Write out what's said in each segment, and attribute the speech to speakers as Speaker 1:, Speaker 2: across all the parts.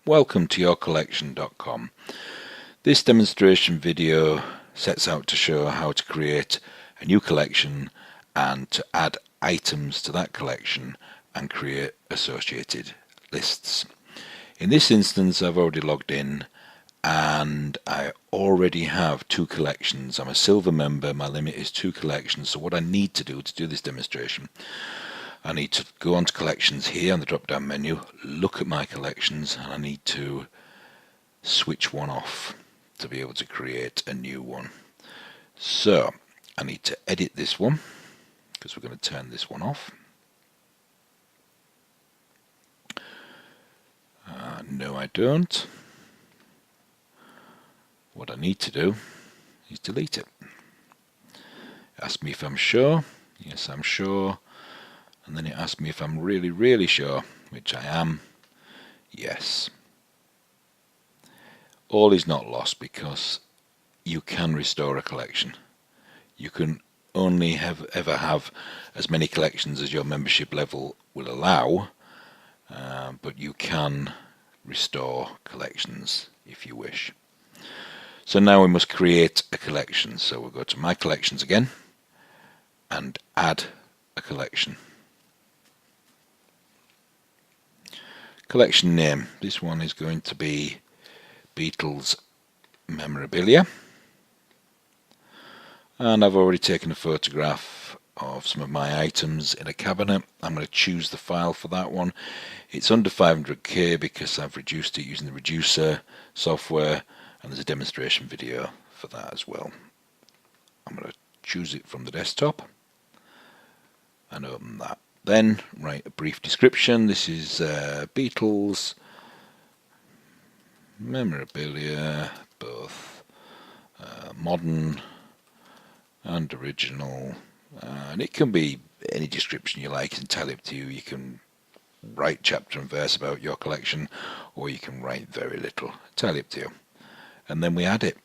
Speaker 1: Welcome to yourcollection.com. This demonstration video sets out to show how to create a new collection and to add items to that collection and create associated lists. In this instance, I've already logged in and I already have two collections. I'm a silver member, my limit is 2 collections. So what I need to do this demonstration, I need to go onto collections here on the drop down menu, look at my collections, and I need to switch one off to be able to create a new one. So I need to edit this one because we're going to turn this one off. No, I don't. What I need to do is delete it. Ask me if I'm sure. Yes, I'm sure. And then it asks me if I'm really sure, which I am. Yes. All is not lost because you can restore a collection. You can only ever have as many collections as your membership level will allow, but you can restore collections if you wish. So now we must create a collection. So we'll go to My Collections again and add a collection. Collection name. This one is going to be Beatles memorabilia. And I've already taken a photograph of some of my items in a cabinet. I'm going to choose the file for that one. It's under 500k because I've reduced it using the reducer software, and there's a demonstration video for that as well. I'm going to choose it from the desktop and open that. Then write a brief description. This is Beatles memorabilia, both modern and original, and it can be any description you like. It's entirely up to you. You can write chapter and verse about your collection, or you can write very little. Entirely up to you. And then we add it.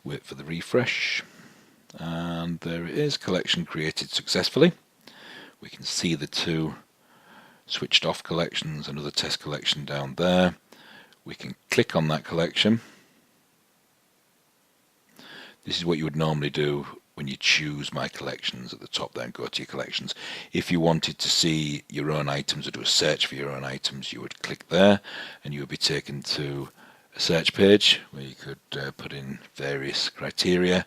Speaker 1: Wait for the refresh, and there it is, collection created successfully. We can see the two switched off collections, another test collection down there. We can click on that collection. This is what you would normally do when you choose My Collections at the top there and go to your collections. If you wanted to see your own items or do a search for your own items, you would click there and you would be taken to a search page where you could put in various criteria.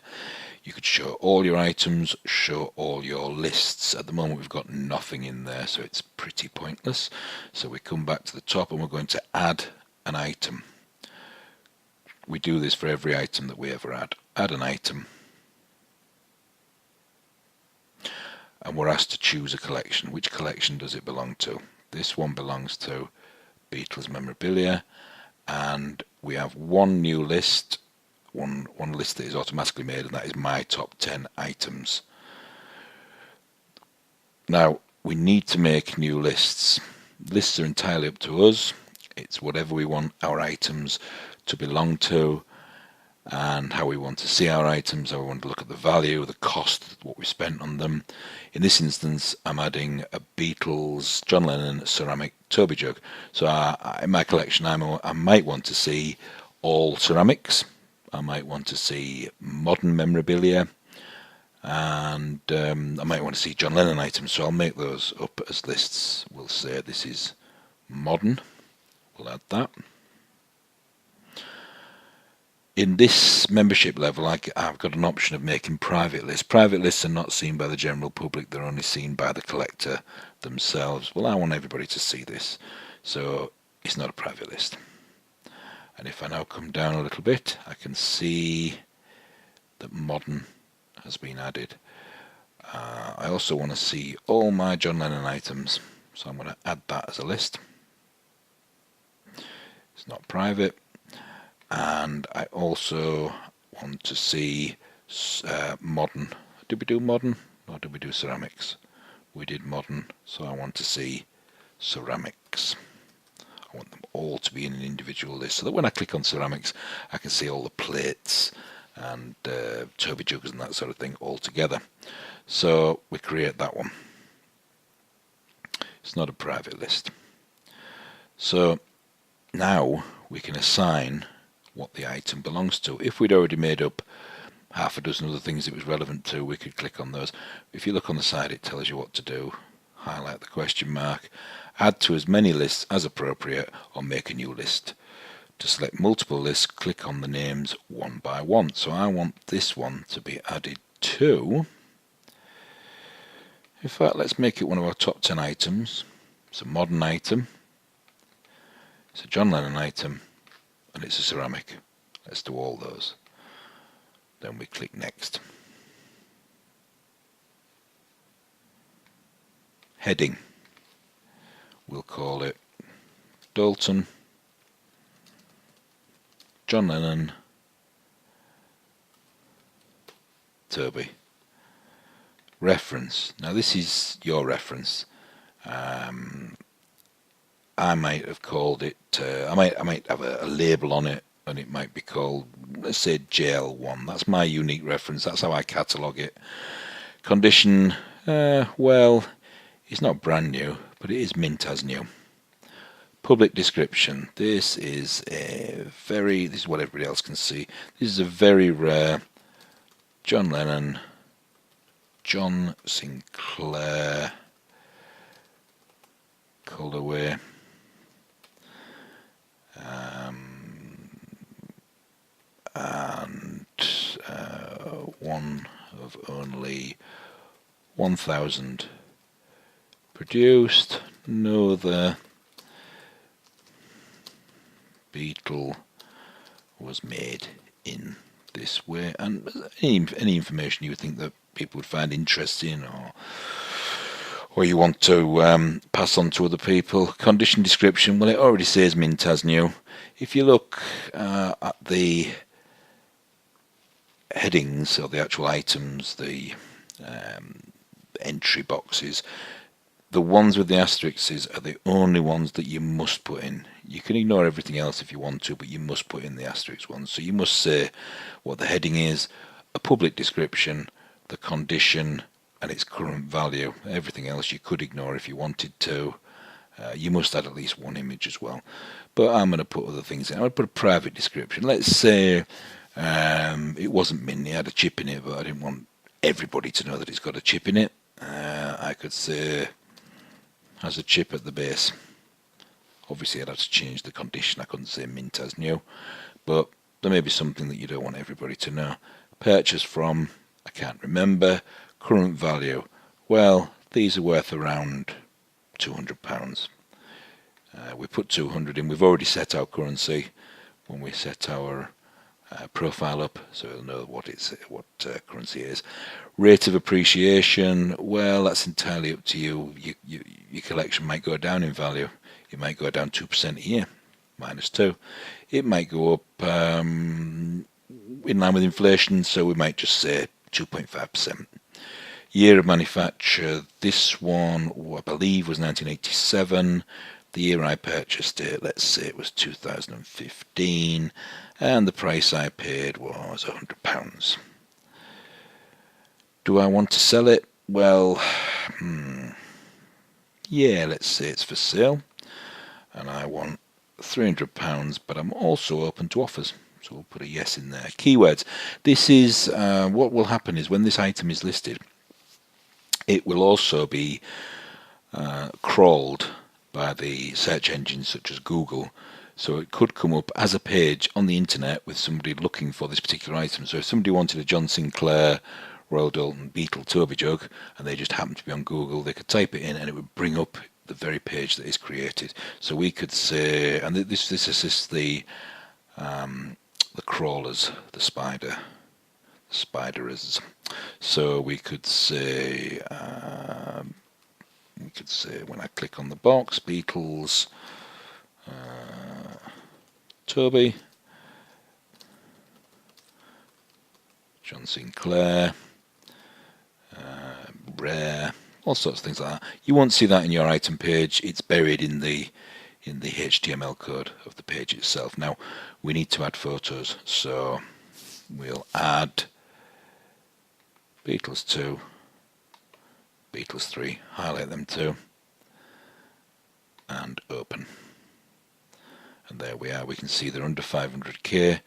Speaker 1: You could show all your items, show all your lists. At the moment we've got nothing in there, so it's pretty pointless. So we come back to the top and we're going to add an item. We do this for every item that we ever add. Add an item. And we're asked to choose a collection. Which collection does it belong to? This one belongs to Beatles memorabilia, and we have one new list, one list that is automatically made, and that is my top 10 items. Now we need to make new lists. Lists are entirely up to us. It's whatever we want our items to belong to, and how we want to see our items, how we want to look at the value, the cost, what we spent on them. In this instance, I'm adding a Beatles John Lennon ceramic Toby jug. So in my collection, I might want to see all ceramics. I might want to see modern memorabilia, and I might want to see John Lennon items. So I'll make those up as lists. We'll say this is modern. We'll add that. In this membership level, I've got an option of making private lists. Private lists are not seen by the general public, they're only seen by the collector themselves. Well, I want everybody to see this, so it's not a private list. And if I now come down a little bit, I can see that modern has been added. I also want to see all my John Lennon items, so I'm going to add that as a list. It's not private. And I also want to see modern. Did we do modern or did we do ceramics? We did modern, so I want to see ceramics. I want them all to be in an individual list so that when I click on ceramics I can see all the plates and Toby jugs and that sort of thing all together. So we create that one. It's not a private list. So now we can assign what the item belongs to. If we'd already made up half a dozen other things it was relevant to, we could click on those. If you look on the side, it tells you what to do. Highlight the question mark, add to as many lists as appropriate, or make a new list. To select multiple lists, click on the names one by one. So I want this one to be added to, in fact, let's make it one of our top 10 items. It's a modern item, it's a John Lennon item, and it's a ceramic. Let's do all those. Then we click next. Heading, we'll call it Dalton, John Lennon, Toby. Reference, now this is your reference. I might have called it, I might have a label on it, and it might be called, let's say, JL1. That's my unique reference, that's how I catalogue it. Condition, well, it's not brand new, but it is mint as new. Public description, this is what everybody else can see. This is a very rare John Lennon, John Sinclair colorway. And one of only 1,000 produced. No other Beetle was made in this way. And any information you would think that people would find interesting, or you want to pass on to other people. Condition description, well, it already says mint as new. If you look at the headings, or the actual items, the entry boxes, the ones with the asterisks are the only ones that you must put in. You can ignore everything else if you want to, but you must put in the asterisk ones. So you must say what the heading is, a public description, the condition, and its current value. Everything else you could ignore if you wanted to. You must add at least one image as well. But I'm going to put other things in. I'm going to put a private description. Let's say it wasn't mint, it had a chip in it, but I didn't want everybody to know that it's got a chip in it. I could say has a chip at the base. Obviously I'd have to change the condition. I couldn't say mint as new, but there may be something that you don't want everybody to know. Purchase from, I can't remember. Current value, well, these are worth around £200. We put 200 in. We've already set our currency when we set our profile up, so it'll know what currency it is. Rate of appreciation, well, that's entirely up to you. Your collection might go down in value. It might go down 2% a year, -2. It might go up in line with inflation, so we might just say 2.5%. Year of manufacture, this one I believe was 1987. The year I purchased it, let's say it was 2015, and the price I paid was £100. Do I want to sell it? Well, yeah, let's say it's for sale, and I want £300, but I'm also open to offers. So we'll put a yes in there. Keywords. This is what will happen is when this item is listed, it will also be crawled by the search engines such as Google. So it could come up as a page on the internet with somebody looking for this particular item. So if somebody wanted a John Sinclair Royal Dalton Beetle Toby jug and they just happened to be on Google, they could type it in and it would bring up the very page that is created. So we could say, and this assists the crawlers, the spiderers. So we could say when I click on the box, Beatles, Toby, John Sinclair, rare, all sorts of things like that. You won't see that in your item page. It's buried in the HTML code of the page itself. Now we need to add photos, so we'll add Beatles 2, Beatles 3, highlight them too, and open. And there we are, we can see they're under 500k.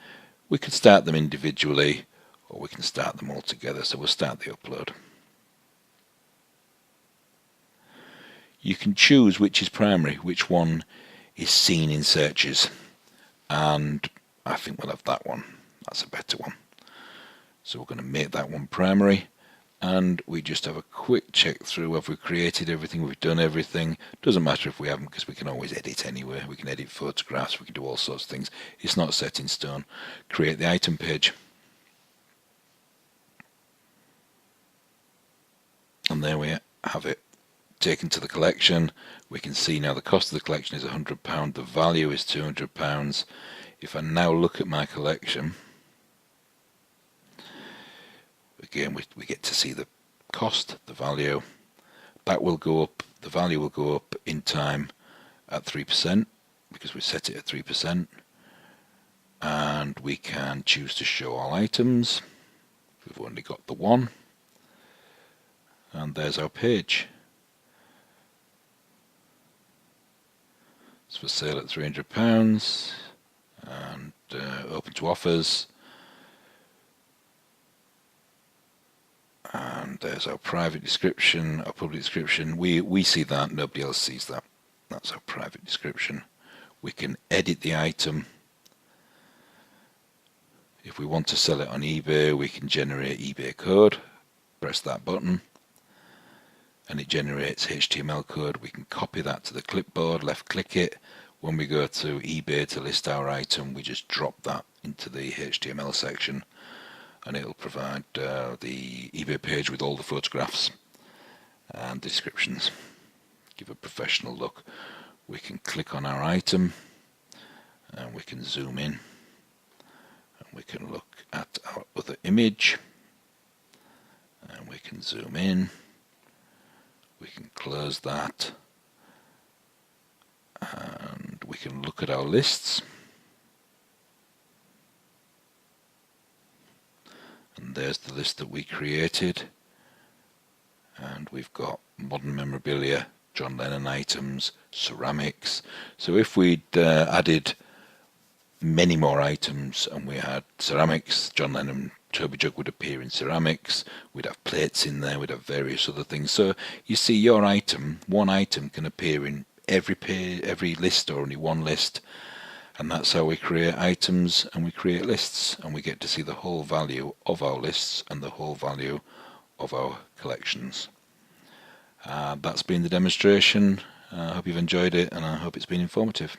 Speaker 1: We could start them individually or we can start them all together, so we'll start the upload. You can choose which is primary, which one is seen in searches, and I think we'll have that one. That's a better one. So we're going to make that one primary, and we just have a quick check through. Have we created everything? We've done everything. Doesn't matter if we haven't, because we can always edit anyway. We can edit photographs, we can do all sorts of things. It's not set in stone. Create the item page. And there we have it. Taken to the collection. We can see now the cost of the collection is £100, the value is £200. If I now look at my collection, again we get to see the cost, the value. That will go up, the value will go up in time at 3% because we set it at 3%. And we can choose to show all items. We've only got the one. And there's our page. It's for sale at £300 and open to offers. And there's our private description, our public description. We see that, nobody else sees that. That's our private description. We can edit the item. If we want to sell it on eBay, we can generate eBay code. Press that button and it generates HTML code. We can copy that to the clipboard, left click it. When we go to eBay to list our item, we just drop that into the HTML section and it'll provide the eBay page with all the photographs and descriptions. Give a professional look. We can click on our item and we can zoom in and we can look at our other image and we can zoom in. We can close that and we can look at our lists. And there's the list that we created. And we've got modern memorabilia, John Lennon items, ceramics. So if we'd added many more items and we had ceramics, John Lennon Toby Jug would appear in ceramics, we'd have plates in there, we'd have various other things. So you see your item, one item can appear in every list or only one list, and that's how we create items and we create lists, and we get to see the whole value of our lists and the whole value of our collections. That's been the demonstration. I hope you've enjoyed it and I hope it's been informative.